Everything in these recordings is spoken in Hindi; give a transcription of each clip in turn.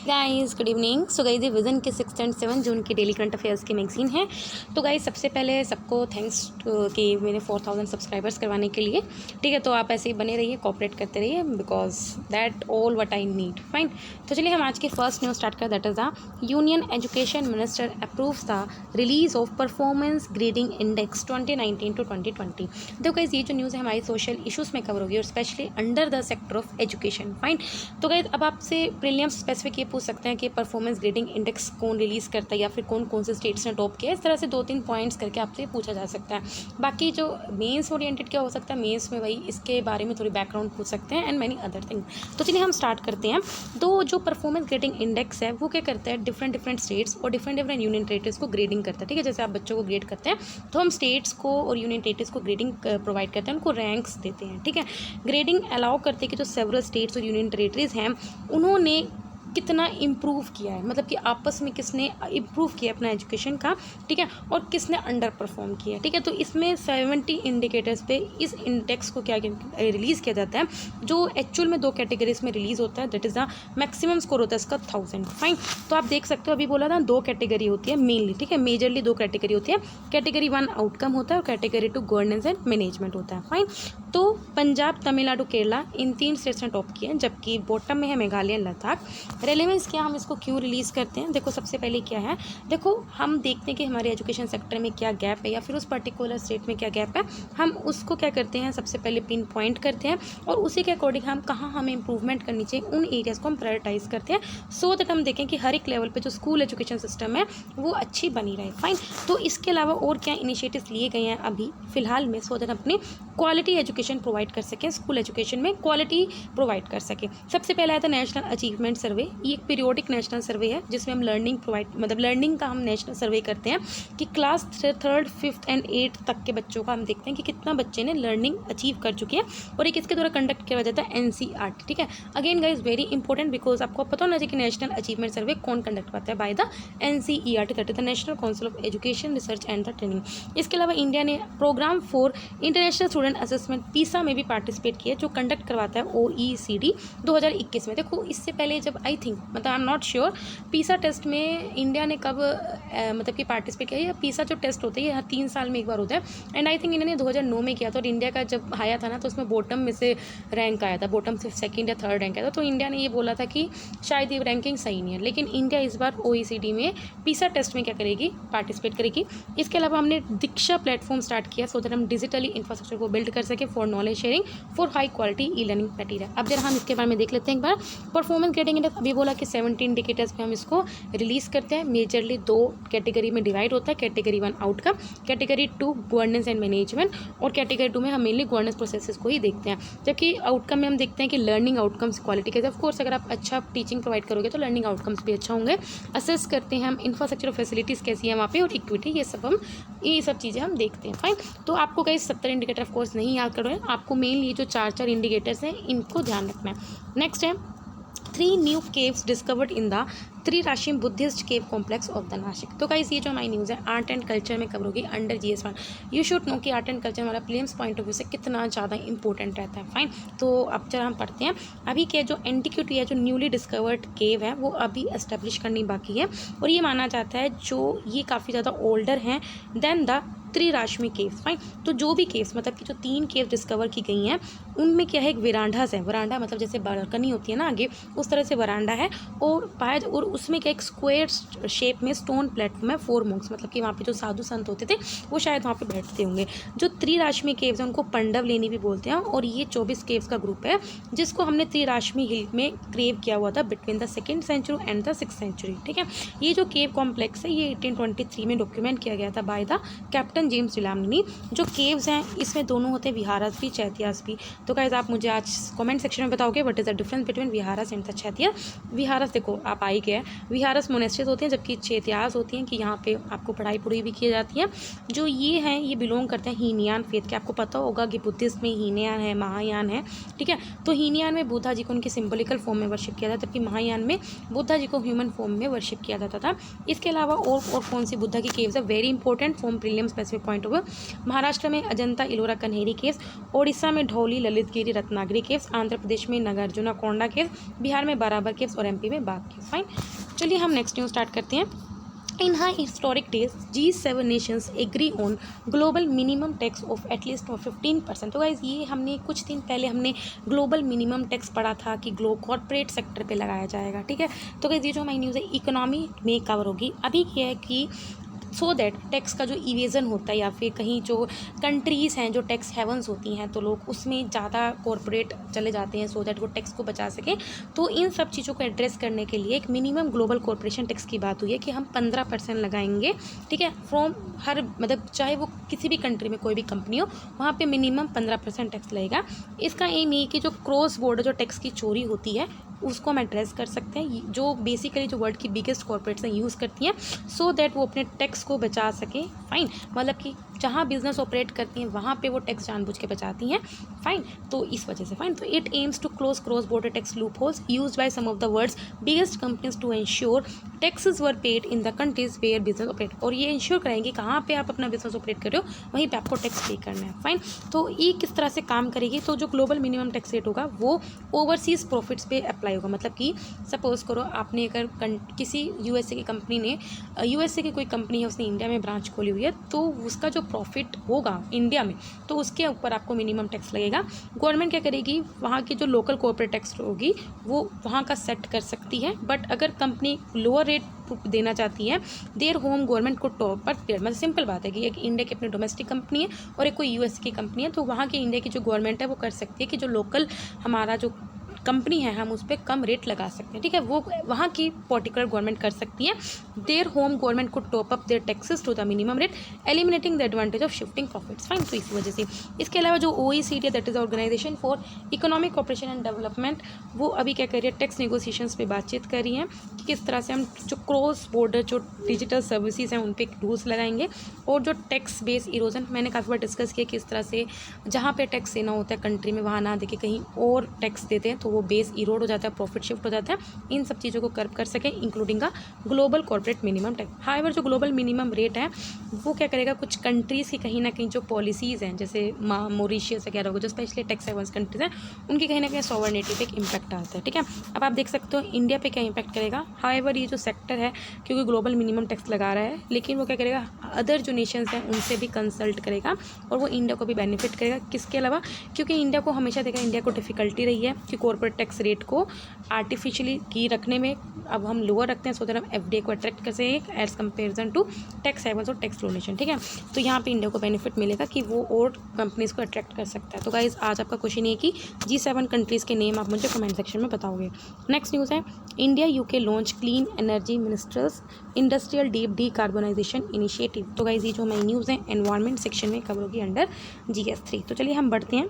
Guys good evening. So guys ये विजन के 6 एंड 7 जून की डेली करंट अफेयर्स की मैगजीन है। तो गाइस सबसे पहले सबको थैंक्स कि मेरे 4000 सब्सक्राइबर्स करवाने के लिए। ठीक है, तो आप ऐसे ही बने रहिए, कोऑपरेट करते रहिए, because that all what I need. Fine. तो चलिए हम आज की फर्स्ट न्यूज़ स्टार्ट करें। That is the union education minister approves the release of performance grading index 2019 to 2020। देखो गाइस ये जो न्यूज़ है हमारी सोशल इशूज़ में कवर होगी और specially under the sector of education. Fine. तो गाइस अब आपसे प्रीलिम्स स्पेसिफिक ये पूछ सकते हैं कि परफॉर्मेंस ग्रेडिंग इंडेक्स कौन रिलीज़ करता है या फिर कौन कौन से स्टेट्स ने टॉप किया है। इस तरह से 2-3 पॉइंट्स करके आपसे पूछा जा सकता है। बाकी जो मेंस ओरिएंटेड क्या हो सकता है, मेंस में वही इसके बारे में थोड़ी बैकग्राउंड पूछ सकते हैं एंड मैनी अदर थिंग। तो चलिए हम स्टार्ट करते हैं। तो जो परफॉर्मेंस ग्रेडिंग इंडेक्स है वो क्या करता है, डिफरेंट स्टेट्स और डिफरेंट यूनियन टेरिटरीज को ग्रेडिंग करता है। ठीक है, जैसे आप बच्चों को ग्रेड करते हैं तो हम स्टेट्स को और यूनियन टेरिटरीज को ग्रेडिंग प्रोवाइड करते हैं, उनको रैंक्स देते हैं। ठीक है, ग्रेडिंग अलाउ करते हैं कि जो सेवरल स्टेट्स और यूनियन टेरिटरीज हैं उन्होंने कितना इम्प्रूव किया है, मतलब कि आपस में किसने इम्प्रूव किया अपना एजुकेशन का। ठीक है, और किसने अंडर परफॉर्म किया। ठीक है, तो इसमें 70 इंडिकेटर्स पे इस इंडेक्स को क्या रिलीज़ किया जाता है, जो एक्चुअल में 2 कैटेगरीज में रिलीज़ होता है। That is the maximum score होता है इसका 1000। फाइन। तो आप देख सकते हो अभी बोला था 2 कैटेगरी होती है मेनली। ठीक है, मेजरली 2 कैटेगरी होती है। कैटेगरी 1 आउटकम होता है और कैटेगरी 2 गवर्नेंस एंड मैनेजमेंट होता है। फाइन। तो पंजाब, तमिलनाडु, केरला इन 3 स्टेट्स ने टॉप किया है, जबकि बॉटम में है मेघालय, लद्दाख। रेलेवेंस क्या, हम इसको क्यों रिलीज़ करते हैं। देखो सबसे पहले क्या है, देखो हम देखते हैं कि हमारे एजुकेशन सेक्टर में क्या गैप है या फिर उस पर्टिकुलर स्टेट में क्या गैप है। हम उसको क्या करते हैं, सबसे पहले पिन पॉइंट करते हैं और उसी के अकॉर्डिंग हम कहाँ हमें इंप्रूवमेंट करनी चाहिए उन एरियाज़ को हम प्रायोरिटाइज करते हैं, सो दैट हम देखें कि हर एक लेवल पर जो स्कूल एजुकेशन सिस्टम है वो अच्छी बनी रहे। फाइन। तो इसके अलावा और क्या इनिशिएटिव्स लिए गए हैं अभी फिलहाल में, सो दैट अपनी क्वालिटी एजुकेशन प्रोवाइड कर सकें, स्कूल एजुकेशन में क्वालिटी प्रोवाइड कर सकें। सबसे पहला है था नेशनल अचीवमेंट सर्वे। ये एक पीरियोडिक नेशनल सर्वे है जिसमें हम लर्निंग प्रोवाइड मतलब लर्निंग का हम नेशनल सर्वे करते हैं कि class 3rd 5th and 8th तक के बच्चों का हम देखते हैं कि कितना बच्चे ने लर्निंग अचीव कर चुके हैं, और एक इसके द्वारा कंडक्ट किया जाता है NCERT। ठीक है, again guys very important, because आपको पता होना चाहिए कि नेशनल अचीवमेंट सर्वे कौन कंडक्ट करता है, by the NCERT, that is the National Council of Education Research and the Training. इसके अलावा इंडिया ने Programme for International Student Assessment PISA में भी पार्टिसिपेट किया, जो कंडक्ट करवाता है OECD 2021 में। देखो इससे पहले जब आई थिंक मतलब I am not sure PISA test में इंडिया ने कब मतलब कि पार्टिसिपेट किया, या PISA जो टेस्ट होता है ये हर 3 साल में एक बार होता है, एंड आई थिंक इंडिया ने 2009 में किया था। और इंडिया का जब आया था ना तो उसमें बॉटम में से रैंक आया था, बॉटम से 2nd या 3rd रैंक आया था। तो इंडिया ने ये बोला था कि शायद ये रैंकिंग सही नहीं है, लेकिन इंडिया इस बार OECD में PISA टेस्ट में क्या करेगी, पार्टिसिपेट करेगी। इसके अलावा हमने दीक्षा प्लेटफॉर्म स्टार्ट किया सो दैट हम डिजिटली इंफ्रास्ट्रक्चर को बिल्ड कर सके for knowledge sharing for high quality e learning material. अब जरा हम इसके बारे में देख लेते हैं एक बार। परफॉर्मेंस ग्रेडिंग इंडेक्स अभी बोला कि 70 इंडिकेटर्स पे हम इसको रिलीज़ करते हैं। मेजरली 2 कैटेगरी में डिवाइड होता है, category 1 outcome, category 2 governance and management, और कैटेगरी 2 में हम मेनली गवर्नेंस प्रोसेसेस को ही देखते हैं। जबकि आउटकम में हम देखते हैं कि लर्निंग आउटकम्स क्वालिटी के, ऑफ कोर्स अगर आप अच्छा टीचिंग प्रोवाइड करोगे तो लर्निंग आउटकम्स भी अच्छा होंगे। असेस करते हैं हम इंफ्रास्ट्रक्चर और फैसिलिटीज़ कैसी है वहाँ पे, और इक्विटी, ये सब चीज़ें हम देखते हैं। फाइन। तो आपको कहीं 70 इंडिकेटर ऑफ कोर्स नहीं याद कर रहे हैं, आपको मेनली ये जो 4 इंडिकेटर्स हैं इनको ध्यान रखना है। नेक्स्ट है 3 new caves discovered in the Trirashmi Buddhist cave complex of the Nashik. तो गाइस ये जो हमारी न्यूज़ है आर्ट एंड कल्चर में कवर होगी under GS1। You should know कि आर्ट एंड कल्चर हमारा प्रीलिम्स पॉइंट ऑफ व्यू से कितना ज़्यादा इंपॉर्टेंट रहता है। फाइन। तो अब जरा हम पढ़ते हैं। अभी के जो एंटिक्विटी है, जो न्यूली डिस्कवर्ड केव है वो अभी एस्टेब्लिश करनी बाकी है, और ये माना जाता है जो ये काफ़ी ज़्यादा ओल्डर हैं देन द त्रिराश्मी केव्स। फाइन। तो जो भी केव्स मतलब कि जो 3 केव डिस्कवर की गई हैं उनमें क्या है, एक वरांडास है। वरांडा मतलब जैसे बालकनी होती है ना आगे, उस तरह से वरांडा है, और पाया और उसमें क्या एक स्क्वायर शेप में स्टोन प्लेटफॉर्म है 4 monks, मतलब कि वहाँ पे जो साधु संत होते थे वो शायद वहाँ पे बैठते होंगे। जो त्रिराश्मी केव्स हैं उनको पंडव लेनी भी बोलते हैं, और ये 24 केव्स का ग्रुप है जिसको हमने त्रिराश्मी हिल में क्रेव किया हुआ था between the 2nd century and the 6th century। ठीक है, ये जो केव कॉम्प्लेक्स है ये 1823 में डॉक्यूमेंट किया गया था बाय द कैप्टन जेम्स डिलामनी। जो केव्स हैं इसमें दोनों होते हैं विहारस भी, चैत्यास भी। तो गाइस आप मुझे आज कमेंट सेक्शन में बताओगे what is the difference between viharas and the chaityas. Viharas देखो आप आई गए, विहारस मोनेस्ट्रीज होती हैं, जबकि चैत्यास होती हैं कि यहाँ पे आपको पढ़ाई भी की जाती है। जो ये हैं ये बिलोंग करते हैं हीनयान फेथ के। आपको पता होगा कि बुद्धिस्ट में हीनयान है, महायान है। ठीक है, तो हीनयान में बुद्धा जी को उनके सिंबॉलिकल फॉर्म में वर्शिप किया जाता है, जबकि महायान में बुद्धा जी को ह्यूमन फॉर्म में वर्शिप किया जाता था। इसके अलावा और कौन सी बुद्धा की केव्स है, very important from prelim specific point of view. Maharashtra में अजंता इलोरा कन्हेरी केव्स, ओडिशा में ढौली ललितगिरी रत्नागिरी केव्स, आंध्र प्रदेश में नागार्जुना कोंडा केव्स, बिहार में बराबर केव्स और एमपी में बाघ केव्स। फाइन, चलिए हम नेक्स्ट न्यूज़ स्टार्ट करते हैं। In high historic days, G7 nations agree on global minimum tax of at least 15%। तो गाइज ये हमने कुछ दिन पहले हमने ग्लोबल मिनिमम टैक्स पढ़ा था कि कॉर्पोरेट सेक्टर पे लगाया जाएगा, ठीक है। तो गाइज ये जो हमारी न्यूज़ है इकोनॉमी में कवर होगी। अभी क्या है कि सो दैट टैक्स का जो इवेज़न होता है या फिर कहीं जो कंट्रीज़ हैं जो टैक्स हेवन्स होती हैं तो लोग उसमें ज़्यादा कॉर्पोरेट चले जाते हैं सो दैट वो टैक्स को बचा सकें। तो इन सब चीज़ों को एड्रेस करने के लिए एक मिनिमम ग्लोबल कॉर्पोरेशन टैक्स की बात हुई है कि हम 15% लगाएंगे, ठीक है, फ्रॉम हर मतलब चाहे वो किसी भी कंट्री में कोई भी कंपनी हो वहाँ पे मिनिमम 15% टैक्स लगेगा। इसका एम ये कि जो क्रॉस बॉर्डर जो टैक्स की चोरी होती है उसको हम एड्रेस कर सकते हैं, जो बेसिकली जो वर्ल्ड की बिगेस्ट कॉर्पोरेट्स हैं यूज़ करती हैं सो दैट वो अपने टैक्स को बचा सकें। फाइन, मतलब कि जहाँ बिजनेस ऑपरेट करती हैं वहाँ पे वो टैक्स जानबूझ के बचाती हैं। फाइन, तो इस वजह से फाइन, तो it aims to close cross border tax loop holes used by some of the world's biggest companies to ensure taxes were paid in the countries where business operate. और ये इंश्योर कराएंगे कहाँ पे आप अपना बिजनेस ऑपरेट कर रहे हो वहीं पे आपको टैक्स पे करना है। फाइन, तो ये किस तरह से काम करेगी, तो जो ग्लोबल मिनिमम टैक्स रेट होगा वो ओवरसीज़ प्रॉफिट्स पे अप्लाई होगा। मतलब कि सपोज़ करो आपने अगर किसी यूएसए की कंपनी ने यूएसए की कोई कंपनी है उसने इंडिया में ब्रांच खोली हुई है तो उसका जो प्रॉफिट होगा इंडिया में तो उसके ऊपर आपको मिनिमम टैक्स लगेगा। गवर्नमेंट क्या करेगी, वहाँ की जो लोकल कॉर्पोरेट टैक्स होगी वो वहाँ का सेट कर सकती है। बट अगर कंपनी लोअर रेट देना चाहती है देयर होम गवर्नमेंट को टॉप पर पेड। मतलब सिंपल बात है कि एक इंडिया की अपनी डोमेस्टिक कंपनी है और एक कोई यूएस की कंपनी है तो वहाँ की इंडिया की जो गवर्नमेंट है वो कर सकती है कि जो लोकल हमारा जो कंपनी है हम उस पर कम रेट लगा सकते हैं, ठीक है, वो वहाँ की पर्टिकुलर गवर्नमेंट कर सकती है। देयर होम गवर्नमेंट को top up their taxes to the minimum rate eliminating the advantage of shifting profits. Fine, तो इसी वजह से इसके अलावा जो OECD that is organisation for economic cooperation and development वो अभी क्या कर रही है, टैक्स नेगोशिएशंस पे बातचीत कर रही हैं कि किस तरह से हम जो क्रॉस बॉर्डर जो डिजिटल सर्विसेज हैं उन पर रूल्स लगाएंगे और जो टैक्स बेस इरोजन मैंने काफ़ी बार डिस्कस किया किस तरह से जहाँ पे टैक्स देना होता है कंट्री में वहाँ ना देके कहीं और टैक्स देते हैं तो वो बेस इरोड हो जाता है, प्रॉफिट शिफ्ट हो जाता है। इन सब चीज़ों को कर्व कर सकें इंक्लूडिंग का global corporate minimum tax. However जो ग्लोबल मिनिमम रेट है वो क्या करेगा, कुछ कंट्रीज़ की कहीं ना कहीं जो पॉलिसीज़ हैं जैसे मॉरिशियस वगैरह हो जो स्पेशली टैक्स हेवन्स कंट्रीज हैं उनकी कहीं ना कहीं सॉवरेनिटी पे एक इम्पैक्ट आता है, ठीक है। अब आप देख सकते हो इंडिया पे क्या इम्पैक्ट करेगा। हाउएवर ये जो सेक्टर है क्योंकि ग्लोबल मिनिमम टैक्स लगा रहा है लेकिन वो क्या करेगा अदर जो नेशंस हैं उनसे भी कंसल्ट करेगा और वो इंडिया को भी बेनिफिट करेगा। किसके अलावा, क्योंकि इंडिया को हमेशा देखा इंडिया को डिफ़िकल्टी रही है कि कॉर्पोरेट टैक्स रेट को आर्टिफिशियली की रखने में। अब हम लोअर रखते हैं सो दैट हम एफडीआई को अट्रैक्ट कर सकें as comparison to tax havens और टैक्स डोनेशन, ठीक है। तो यहाँ पे इंडिया को बेनिफिट मिलेगा कि वो और कंपनीज़ को अट्रैक्ट कर सकता है। तो गाइज आज आपका क्वेश्चन ये कि G7 कंट्रीज़ के नेम आप मुझे कमेंट सेक्शन में बताओगे। नेक्स्ट न्यूज़ है India UK launch clean energy ministers industrial deep decarbonisation initiative. तो गाइज ये जो हमारी न्यूज़ है एनवायरमेंट सेक्शन में कवर होगी अंडर GS3। तो चलिए हम बढ़ते हैं।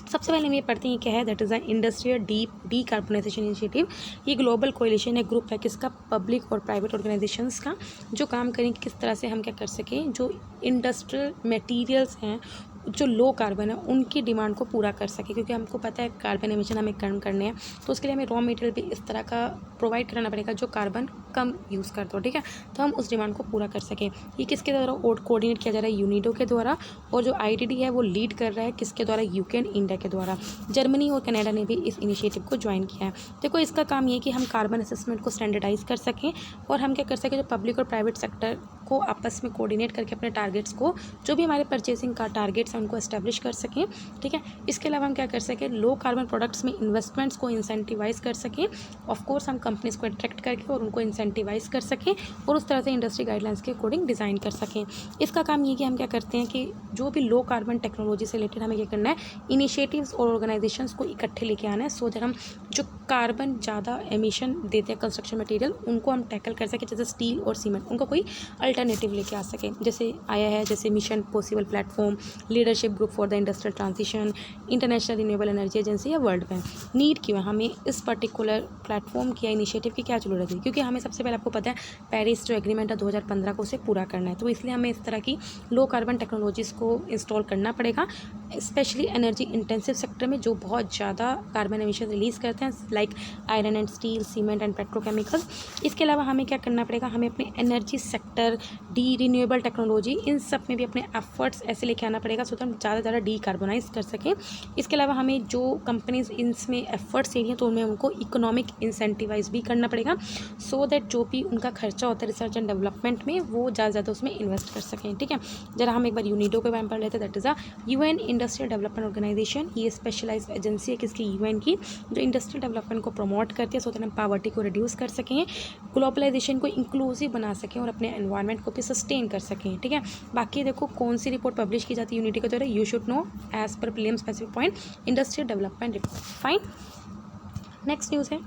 सबसे पहले हम ये पढ़ते हैं क्या है, that is the industrial deep decarbonisation initiative. ये ग्लोबल कोलिशन है, ग्रुप है किसका, पब्लिक और प्राइवेट ऑर्गेनाइजेशंस का, जो काम करेंगे किस तरह से हम क्या कर सकें जो इंडस्ट्रियल मटेरियल्स हैं जो लो कार्बन है उनकी डिमांड को पूरा कर सके। क्योंकि हमको पता है कार्बन एमिशन हमें कम करने हैं तो उसके लिए हमें रॉ मटेरियल भी इस तरह का प्रोवाइड कराना पड़ेगा जो कार्बन कम यूज़ करता हो, ठीक है, तो हम उस डिमांड को पूरा कर सकें। ये किसके द्वारा कोऑर्डिनेट किया जा रहा है, यूनिडो के द्वारा, और जो ITD है वो लीड कर रहा है किसके द्वारा, यूके एंड इंडिया के द्वारा। जर्मनी और कनाडा ने भी इस इनिशिएटिव को ज्वाइन किया है। देखो इसका काम ये है कि हम कार्बन असेसमेंट को स्टैंडर्डाइज कर सकें और हम क्या कर सकें जो पब्लिक और प्राइवेट सेक्टर को आपस में कोऑर्डिनेट करके अपने टारगेट्स को जो भी हमारे परचेसिंग का टारगेट्स हैं उनको एस्टेब्लिश कर सकें, ठीक है। इसके अलावा हम क्या कर सकें लो कार्बन प्रोडक्ट्स में इन्वेस्टमेंट्स को इंसेंटिवाइज कर सकें। ऑफकोर्स हम कंपनीज को अट्रैक्ट करके और उनको इंसेंटिवाइज कर सकें और उस तरह से इंडस्ट्री गाइडलाइंस के अकॉर्डिंग डिज़ाइन कर सकें। इसका काम ये कि हम क्या करते हैं कि जो भी लो कार्बन टेक्नोलॉजी से रिलेटेड हमें क्या करना है, इनिशिएटिव्स और ऑर्गेनाइजेशंस को इकट्ठे लेके आना है सो दैट हम जो कार्बन ज़्यादा एमिशन देते हैं कंस्ट्रक्शन मटेरियल उनको हम टैकल कर सकें, जैसे स्टील और सीमेंट, उनको कोई अल्टरनेटिव लेके आ सकें। जैसे आया है जैसे mission possible platform, leadership group for the industrial transition, international renewable energy agency या वर्ल्ड बैंक। नीड क्यों है हमें इस पर्टिकुलर प्लेटफॉर्म की या इनिशिएटिव की क्या जरूरत है, क्योंकि हमें सबसे सबसे पहले आपको पता है पेरिस जो एग्रीमेंट है 2015 को उसे पूरा करना है, तो इसलिए हमें इस तरह की लो कार्बन टेक्नोलॉजीज़ को इंस्टॉल करना पड़ेगा, स्पेशली एनर्जी इंटेंसिव सेक्टर में जो बहुत ज़्यादा कार्बन एमिशन रिलीज़ करते हैं, like iron and steel, cement and petrochemicals. इसके अलावा हमें क्या करना पड़ेगा, हमें अपने एनर्जी सेक्टर, रिन्यूएबल टेक्नोलॉजी, इन सब में भी अपने एफर्ट्स ऐसे लेके आना पड़ेगा सो तो हम ज़्यादा से ज़्यादा डीकार्बोनाइज कर सकें। इसके अलावा हमें जो कंपनीज इसमें एफर्ट्स ले रही हैं तो उनमें उनको इकोनॉमिक इंसेंटिवाइज भी करना पड़ेगा, सो दैट जो भी उनका खर्चा होता है रिसर्च एंड डेवलपमेंट में वो ज़्यादा से ज़्यादा उसमें इन्वेस्ट कर सकें। ठीक है, जरा हम एक बार यूनिडो के बारे में पढ़ लेते हैं। That is a UN industrial development organisation. ये स्पेशलाइज एजेंसी है किसकी, यूएन की, जो इंडस्ट्रियल डेवलपमेंट को प्रमोट करती है सो दैट हम पॉवर्टी को रिड्यूस कर सकें, ग्लोबलाइजेशन को इंक्लूसिव बना सकें और अपने एनवायरनमेंट को भी सस्टेन कर सकें। ठीक है, बाकी देखो कौन सी रिपोर्ट पब्लिश की जाती है यूनिटी के द्वारा, you should know as per prelim specific point industrial development report. Fine, next news है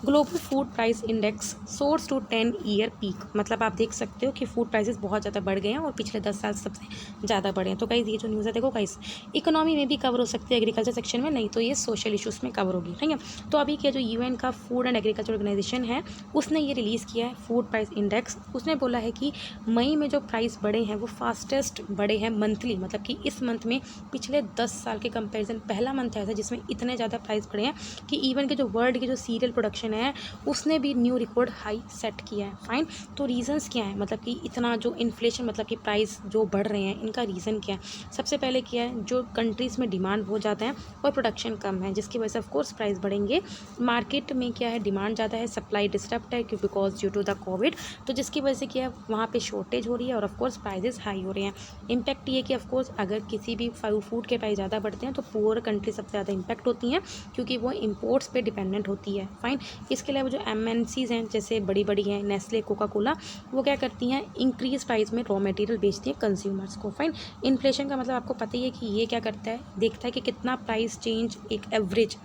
global food price index soars to 10 year peak. मतलब आप देख सकते हो कि फूड प्राइसेस बहुत ज़्यादा बढ़ गए हैं और पिछले 10 साल सबसे ज़्यादा बढ़े हैं। तो गाइस ये जो न्यूज़ है देखो गाइस, इकोनॉमी में भी कवर हो सकती है, एग्रीकल्चर सेक्शन में नहीं, तो ये सोशल इशूज़ में कवर होगी। ठीक है, तो अभी क्या जो यूएन का फूड एंड एग्रीकल्चर ऑर्गेनाइजेशन है उसने ये रिलीज़ किया है फूड प्राइस इंडेक्स। उसने बोला है कि मई में जो प्राइस बढ़े हैं वो फास्टेस्ट बढ़े हैं मंथली, मतलब कि इस मंथ में पिछले 10 साल के कंपेरिजन पहला मंथ ऐसा जिसमें इतने ज़्यादा प्राइस बढ़े हैं कि इवन के जो वर्ल्ड की जो सीरियल प्रोडक्शन है उसने भी न्यू रिकॉर्ड हाई सेट किया है। फाइन, तो रीजंस क्या है, मतलब कि इतना जो इन्फ्लेशन, मतलब कि प्राइस जो बढ़ रहे हैं इनका रीज़न क्या है। सबसे पहले क्या है, जो कंट्रीज़ में डिमांड बहुत ज़्यादा है और प्रोडक्शन कम है, जिसकी वजह से ऑफकोर्स प्राइस बढ़ेंगे। मार्केट में क्या है, डिमांड ज़्यादा है, सप्लाई डिस्टर्ब है because due to the Covid, तो जिसकी वजह से क्या है वहाँ पे शॉर्टेज हो रही है और ऑफकोर्स प्राइजेस हाई हो रहे हैं। इम्पैक्ट ये कि ऑफकोर्स अगर किसी भी फूड के प्राइस ज़्यादा बढ़ते हैं तो पुअर कंट्री सबसे ज़्यादा इम्पैक्ट होती हैं क्योंकि वो इम्पोर्ट्स पे डिपेंडेंट होती है। फाइन, इसके अलावा जो एमएनसीज हैं जैसे बड़ी बड़ी हैं नेस्ले, कोका कोला, वो क्या करती हैं इंक्रीज प्राइस में रॉ मटेरियल बेचती हैं कंज्यूमर्स को। फाइन, इन्फ्लेशन का मतलब आपको पता ही है कि ये क्या करता है, देखता है कि कितना प्राइस चेंज, एक एवरेज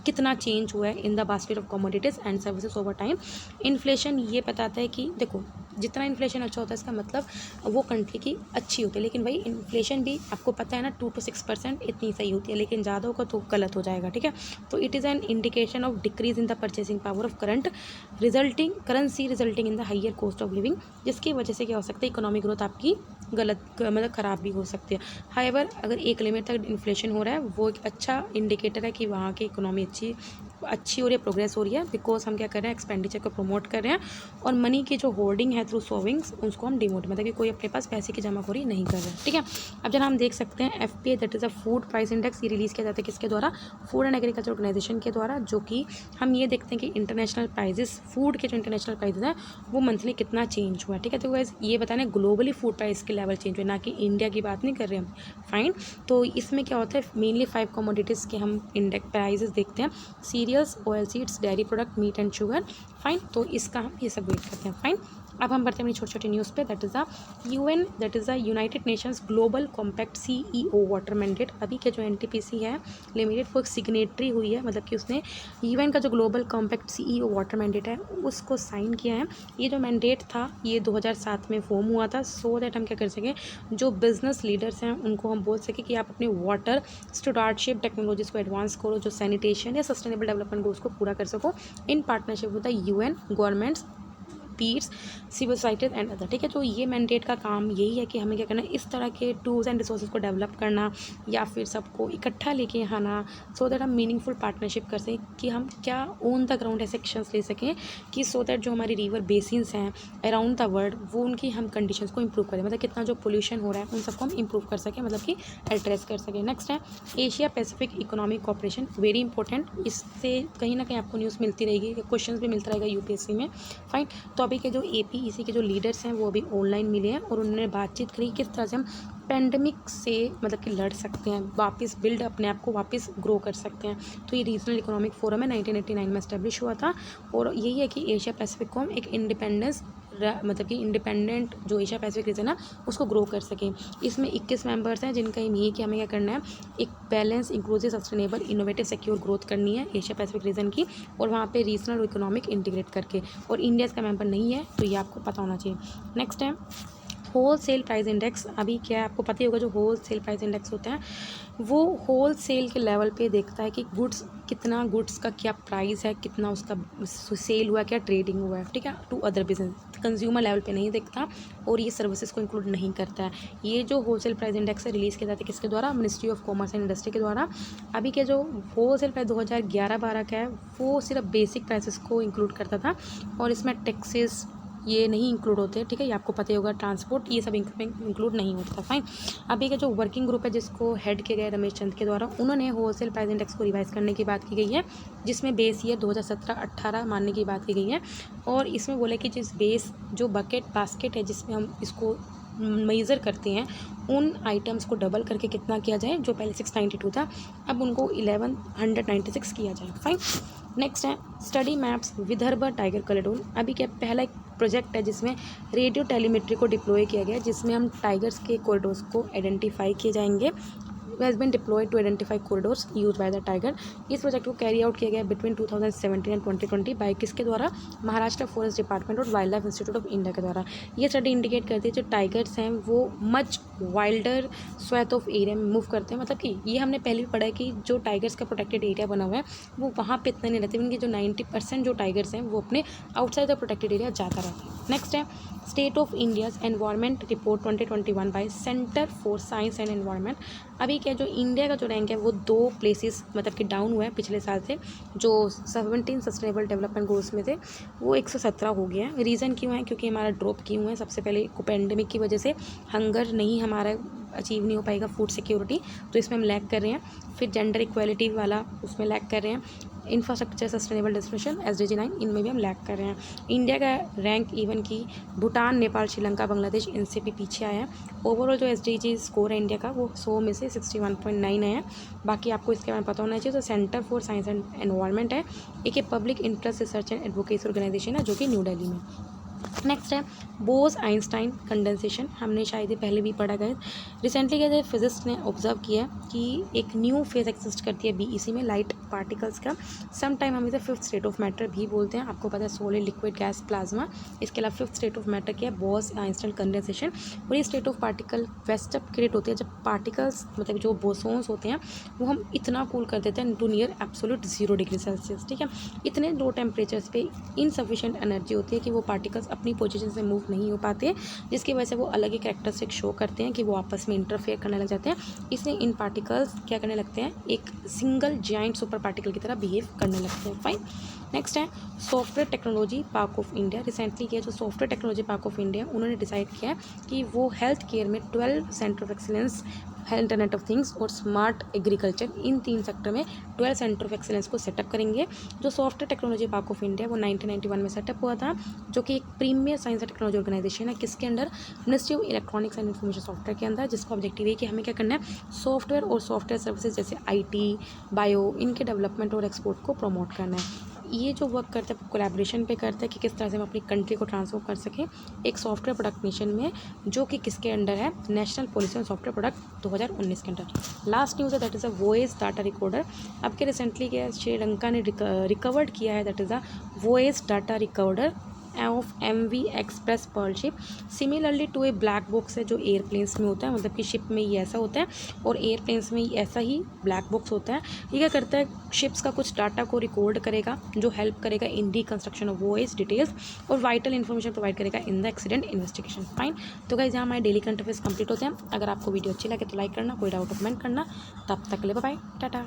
कितना चेंज हुआ है in the basket of commodities and services over time. Inflation ये बताता है कि देखो जितना इन्फ्लेशन अच्छा होता है इसका मतलब वो कंट्री की अच्छी होती है, लेकिन वही इन्फ्लेशन भी आपको पता है ना 2 to 6% इतनी सही होती है, लेकिन ज़्यादा होगा तो गलत हो जाएगा। ठीक है, तो it is an indication of decrease in the purchasing power of currency resulting in the higher cost of living, जिसकी वजह से क्या हो सकता है इकोनॉमिक ग्रोथ आपकी मतलब ख़राब भी हो सकती है। हाउएवर अगर एक लिमिट तक इन्फ्लेशन हो रहा है वो एक अच्छा इंडिकेटर है कि वहाँ की इकोनॉमी अच्छी हो रही है, प्रोग्रेस हो रही है, बिकॉज हम क्या कर रहे हैं एक्सपेंडिचर को प्रमोट कर रहे हैं और मनी की जो होल्डिंग है थ्रू सेविंग्स उसको हम डिमोट, मतलब कि कोई अपने पास पैसे की जमाखोरी नहीं कर रहा है। ठीक है, अब जरा हम देख सकते हैं FPI that is a food price index, ये रिलीज़ किया जाता है किसके द्वारा, फूड एंड एग्रीकल्चर ऑर्गेनाइजेशन के द्वारा, जो कि हम ये देखते हैं कि इंटरनेशनल प्राइजेस, फूड के जो इंटरनेशनल प्राइजेस हैं वो मंथली कितना चेंज हुआ है। ठीक है, तो गाइस ये बताना ग्लोबली फूड प्राइस के लेवल चेंज हुए, ना कि इंडिया की बात नहीं कर रहे हम। फाइन, तो इसमें क्या होता है मेनली 5 कमोडिटीज़ के हम इंडेक्स प्राइजेस देखते हैं, cereals, oil seeds, dairy product, meat and sugar. Fine, तो इसका हम ये सब वेट करते हैं। फाइन, अब हम बढ़ते हैं अपनी छोटी छोटी न्यूज़ पे। That is the United Nations global compact CEO water mandate. अभी के जो NTPC है लिमिटेड वो एक सिग्नेटरी हुई है, मतलब कि उसने यूएन का जो global compact CEO water mandate है उसको साइन किया है। ये जो मैंडेट था ये 2007 में फॉर्म हुआ था, सो दैट हम क्या कर सकें जो बिजनेस लीडर्स हैं उनको हम बोल सकें कि आप अपने वाटर स्टुअर्डशिप टेक्नोलॉजीज़ को एडवांस करो, जो सैनिटेशन या सस्टेनेबल डेवलपमेंट गोल्स को पूरा कर सको in partnership with the UN, governments, peers, civil societies and other. ठीक है, तो ये मैंडेट का काम यही है कि हमें क्या करना है इस तरह के टूल्स एंड रिसोर्सेज को डेवलप करना या फिर सबको इकट्ठा लेके आना, सो दैट हम मीनिंगफुल पार्टनरशिप कर सकें कि हम क्या ऑन द ग्राउंड ऐसे एक्शंस ले सकें कि सो दैट जो हमारी रिवर बेसिन्स हैं अराउंड द वर्ल्ड वो उनकी हम कंडीशंस को इंप्रूव करें, मतलब कितना जो पोल्यूशन हो रहा है उन सबको हम इंप्रूव कर सकें, मतलब कि एड्रेस कर सकें। नेक्स्ट है Asia Pacific economic cooperation, very important, इससे कहीं ना कहीं आपको न्यूज़ मिलती रहेगी, क्वेश्चन भी मिलता रहेगा UPSC में। फाइन, तो अभी के जो APEC के जो लीडर्स हैं वो अभी ऑनलाइन मिले हैं और उन्होंने बातचीत करी किस तरह से हम पेंडेमिक से मतलब कि लड़ सकते हैं, वापस बिल्ड अपने आप को वापस ग्रो कर सकते हैं। तो ये रीजनल इकोनॉमिक फोरम है 1989 में एस्टेब्लिश हुआ था और यही है कि एशिया पैसिफिक को हम एक मतलब कि इंडिपेंडेंट जो एशिया पैसिफिक रीजन है उसको ग्रो कर सकें। इसमें 21 मेंबर्स हैं जिनका एम ये कि हमें क्या करना है एक balance, inclusive, sustainable, innovative, secure growth करनी है एशिया पैसिफिक रीजन की, और वहाँ पे रीजनल और इकोनॉमिक इंटीग्रेट करके, और इंडिया इसका मेंबर नहीं है तो ये आपको पता होना चाहिए। नेक्स्ट है होल सेल प्राइस इंडेक्स अभी क्या है आपको पता ही होगा, जो होल सेल प्राइस इंडेक्स होता है वो होल सेल के लेवल पे देखता है कि कितना गुड्स का क्या प्राइस है, कितना उसका सेल हुआ, क्या ट्रेडिंग हुआ है, ठीक है, to other business. Consumer level पे नहीं देखता और ये सर्विसेज को इंक्लूड नहीं करता है। ये जो होल सेल प्राइस इंडेक्स है रिलीज़ किया जाता है किसके द्वारा, ministry of commerce and industry के द्वारा। अभी के जो होल सेल प्राइस 2011-12 का है वो सिर्फ बेसिक प्राइसेस को इंक्लूड करता था और इसमें टैक्सेस ये नहीं इंक्लूड होते, ठीक है, ये आपको पता ही होगा, ट्रांसपोर्ट ये सब इंक्लूड नहीं होता था। फाइन। अभी का जो वर्किंग ग्रुप है जिसको हेड किया गया रमेश चंद के द्वारा, उन्होंने होलसेल प्राइस इंडेक्स को रिवाइज करने की बात की गई है, जिसमें बेस ईयर 2017-18 मानने की बात की गई है। और इसमें बोले कि जिस बेस जो बास्केट है जिसमें हम इसको मेज़र करते हैं उन आइटम्स को डबल करके कितना किया जाए, जो पहले 692 था अब उनको 1196 किया जाए। फाइन। नेक्स्ट है study maps Vidarbha tiger corridor. अभी क्या पहला एक प्रोजेक्ट है जिसमें रेडियो टेलीमेट्री को डिप्लॉय किया गया है, जिसमें हम टाइगर्स के कॉरिडोर्स को आइडेंटिफाई किए जाएंगे। Has been deployed to identify corridors use by the tiger. इस प्रोजेक्ट को कैरी आउट किया गया बिटवीन 2017 एंड 2020 बाय किसके द्वारा, महाराष्ट्र फॉरेस्ट डिपार्टमेंट और wild life institute of India के द्वारा। ये स्टडी इंडिकेट करती है जो टाइगर्स हैं वो मच वाइल्डर स्वैथ ऑफ एरिया में मूव करते हैं। मतलब कि ये हमने पहले भी पढ़ा है कि जो टाइगर्स का प्रोटेक्टेड एरिया बना हुआ है वो वहाँ पे इतना नहीं रहते, इनके जो 90% जो टाइगर्स हैं वो अपने आउटसाइड द प्रोटेक्टेड एरिया जाता रहता है। नेक्स्ट है state of India's environment report 2021 bye centre for science and environment. अभी क्या जो इंडिया का जो रैंक है वो 2 प्लेसेस मतलब कि डाउन हुआ है पिछले साल से, जो 17 सस्टेनेबल डेवलपमेंट गोल्स में थे वो 117 हो गया है। रीज़न क्यों है, क्योंकि हमारा ड्रॉप किए हुए हैं। सबसे पहले पेंडेमिक की वजह से हंगर नहीं हमारा अचीव नहीं हो पाएगा, फूड सिक्योरिटी, तो इसमें हम लैग कर रहे हैं। फिर जेंडर इक्वालिटी वाला उसमें लैग कर रहे हैं। इंफ्रास्ट्रक्चर सस्टेनेबल डेवलपमेंट SDG 9 इनमें भी हम लैग कर रहे हैं। इंडिया का रैंक इवन की भूटान, नेपाल, श्रीलंका, बांग्लादेश इनसे भी पीछे आया है। ओवरऑल जो SDG स्कोर है इंडिया का वो 100 में से 61.9 है। बाकी आपको इसके बारे में पता होना चाहिए। तो centre for science and environment है, एक public interest research and advocacy organisation है जो कि न्यू दिल्ली में। नेक्स्ट है बोस आइंस्टाइन कंडेंसेशन। हमने शायद ये पहले भी पढ़ा गया। रिसेंटली क्या फिजिक्स ने ऑब्जर्व किया कि एक न्यू फेज एग्जिस्ट करती है BEC में लाइट पार्टिकल्स का। सम टाइम हम इसे फिफ्थ स्टेट ऑफ मैटर भी बोलते हैं। आपको पता है सॉलिड, लिक्विड, गैस, प्लाज्मा। इसके अलावा फिफ्थ स्टेट ऑफ मैटर क्या है, बोस आइंस्टाइन कंडेंसेशन। और ये स्टेट ऑफ पार्टिकल वेस्ट जब क्रिएट होती है जब पार्टिकल्स मतलब जो बोसोन्स होते हैं वो हम इतना कूल कर देते हैं to near absolute 0 degree Celsius, ठीक है। इतने लो टेम्परेचर्स पे इनसफिशिएंट एनर्जी होती है कि वो पार्टिकल्स अपनी पोजीशन से मूव नहीं हो पाते, जिसकी वजह से वो अलग ही कैरेक्टरिस्टिक शो करते हैं कि वो आपस में इंटरफेयर करने लग जाते हैं। इसलिए इन पार्टिकल्स क्या करने लगते हैं, एक सिंगल जाइंट सुपर पार्टिकल की तरह बिहेव करने लगते हैं। फाइन। नेक्स्ट है software technology park of India. Recently किया जो software technology park of India उन्होंने डिसाइड किया है कि वो हेल्थ केयर में 12 centre of excellence, internet of things और स्मार्ट एग्रीकल्चर, इन 3 सेक्टर में 12 सेंटर ऑफ एक्सीलेंस को सेटअप करेंगे। जो software technology park of India वो 1991 में सेटअप हुआ था, जो कि एक premier science and technology organisation है। किसके under, ministry of electronics and information software के अंदर, जिसका ऑब्जेक्टिव है कि हमें क्या करना है, सॉफ्टवेयर और सॉफ्टवेयर सर्विसेज जैसे IT, बायो, इनके डेवलपमेंट और एक्सपोर्ट को प्रमोट करना है। ये जो वर्क करता है कोलैबोरेशन पे करता है कि किस तरह से हम अपनी कंट्री को ट्रांसफॉर्म कर सकें एक सॉफ्टवेयर प्रोडक्ट नेशन में, जो कि किसके अंडर है, national policy on software product 2019 के अंडर। लास्ट न्यूज़ है that is a voice data recorder. अब के रिसेंटली क्या श्रीलंका ने रिकवर्ड किया है, that is a voice data recorder of MV express pearl ship. Similarly to a black box है जो एयरप्लेन्स में होता है, मतलब कि शिप में ये ऐसा होता है और एयरप्लेन्स में ऐसा ही ब्लैक बॉक्स होता है। ये क्या करता है, शिप्स का कुछ डाटा को रिकॉर्ड करेगा जो हेल्प करेगा इन रिकंस्ट्रक्शन ऑफ वॉइस डिटेल्स और वाइटल इन्फॉर्मेशन प्रोवाइड करेगा in the accident investigation. Fine. तो गाइस यहाँ हमारे डेली करंट अफेयर्स कंप्लीट होते हैं। अगर आपको वीडियो अच्छी लगे तो लाइक करना, कोई डाउट कमेंट करना। तब तक के लिए बाय बाय, टाटा।